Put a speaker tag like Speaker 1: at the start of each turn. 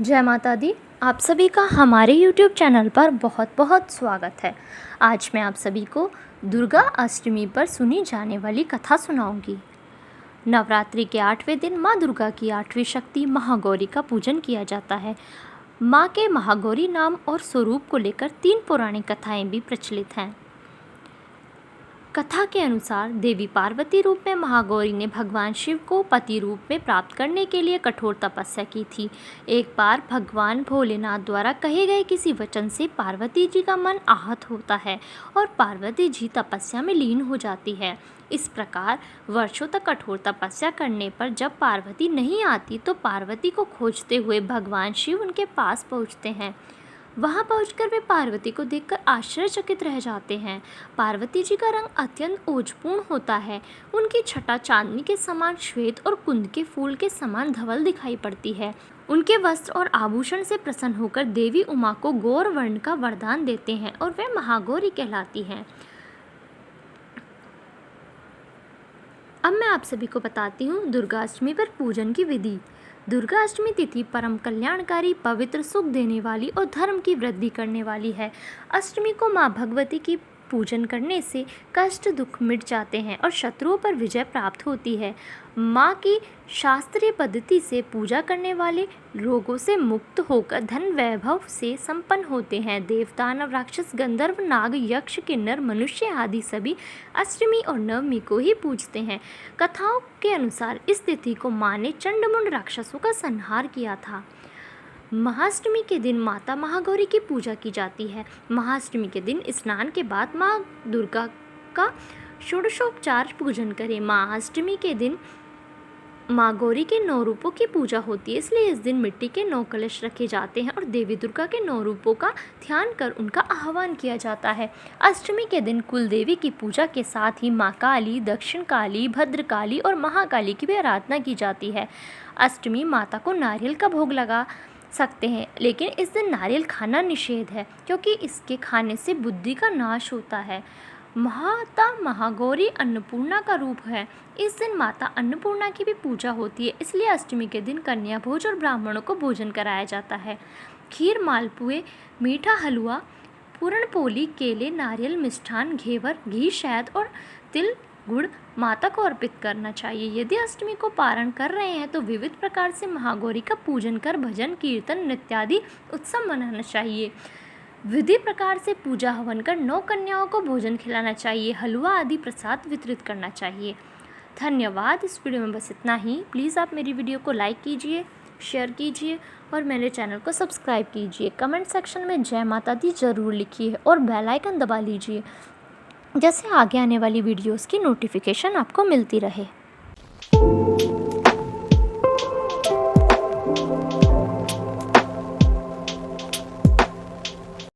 Speaker 1: जय माता दी। आप सभी का हमारे YouTube चैनल पर बहुत बहुत स्वागत है। आज मैं आप सभी को दुर्गा अष्टमी पर सुनी जाने वाली कथा सुनाऊंगी। नवरात्रि के 8वें दिन माँ दुर्गा की 8वीं शक्ति महागौरी का पूजन किया जाता है। माँ के महागौरी नाम और स्वरूप को लेकर 3 पौराणिक कथाएं भी प्रचलित हैं। कथा के अनुसार देवी पार्वती रूप में महागौरी ने भगवान शिव को पति रूप में प्राप्त करने के लिए कठोर तपस्या की थी। एक बार भगवान भोलेनाथ द्वारा कहे गए किसी वचन से पार्वती जी का मन आहत होता है और पार्वती जी तपस्या में लीन हो जाती है। इस प्रकार वर्षों तक कठोर तपस्या करने पर जब पार्वती नहीं आती तो पार्वती को खोजते हुए भगवान शिव उनके पास पहुँचते हैं। वहां पहुंचकर वे पार्वती को देखकर आश्चर्यचकित रह जाते हैं। पार्वती जी का रंग अत्यंत ओजपूर्ण होता है। उनकी छटा चांदनी के समान श्वेत और कुंद के फूल के समान धवल दिखाई पड़ती है। उनके वस्त्र और आभूषण से प्रसन्न होकर देवी उमा को गौर वर्ण का वरदान देते हैं और वे महागौरी कहलाती हैं। अब मैं आप सभी को बताती हूँ दुर्गाष्टमी पर पूजन की विधि। दुर्गा अष्टमी तिथि परम कल्याणकारी, पवित्र, सुख देने वाली और धर्म की वृद्धि करने वाली है। अष्टमी को माँ भगवती की पूजन करने से कष्ट दुख मिट जाते हैं और शत्रुओं पर विजय प्राप्त होती है। माँ की शास्त्रीय पद्धति से पूजा करने वाले रोगों से मुक्त होकर धन वैभव से संपन्न होते हैं। देवता, दानव, राक्षस, गंधर्व, नाग, यक्ष, किन्नर, मनुष्य आदि सभी अष्टमी और नवमी को ही पूजते हैं। कथाओं के अनुसार इस तिथि को माँ ने चंडमुंड राक्षसों का संहार किया था। महाअष्टमी के दिन माता महागौरी की पूजा की जाती है। महाअष्टमी के दिन स्नान के बाद माँ दुर्गा का षोडशोपचार पूजन करें। महाअष्टमी के दिन माँ गौरी के 9 रूपों की पूजा होती है, इसलिए इस दिन मिट्टी के 9 कलश रखे जाते हैं और देवी दुर्गा के 9 रूपों का ध्यान कर उनका आह्वान किया जाता है। अष्टमी के दिन कुल देवी की पूजा के साथ ही माँ काली, दक्षिण काली, भद्रकाली और महाकाली की भी आराधना की जाती है। अष्टमी माता को नारियल का भोग लगा सकते हैं, लेकिन इस दिन नारियल खाना निषेध है क्योंकि इसके खाने से बुद्धि का नाश होता है। माता महागौरी अन्नपूर्णा का रूप है। इस दिन माता अन्नपूर्णा की भी पूजा होती है, इसलिए अष्टमी के दिन कन्या भोज और ब्राह्मणों को भोजन कराया जाता है। खीर, मालपुए, मीठा हलवा, पूरण पोली, केले, नारियल, मिष्ठान, घेवर, घी, शहद और तिल गुड़ माता को अर्पित करना चाहिए। यदि अष्टमी को पारण कर रहे हैं तो विविध प्रकार से महागौरी का पूजन कर भजन, कीर्तन, नृत्यादि उत्सव मनाना चाहिए। विधि प्रकार से पूजा हवन कर 9 कन्याओं को भोजन खिलाना चाहिए। हलवा आदि प्रसाद वितरित करना चाहिए। धन्यवाद। इस वीडियो में बस इतना ही। प्लीज़ आप मेरी वीडियो को लाइक कीजिए, शेयर कीजिए और मेरे चैनल को सब्सक्राइब कीजिए। कमेंट सेक्शन में जय माता दी ज़रूर लिखिए और बेल आइकन दबा लीजिए, जैसे आगे आने वाली वीडियोस की नोटिफिकेशन आपको मिलती रहे।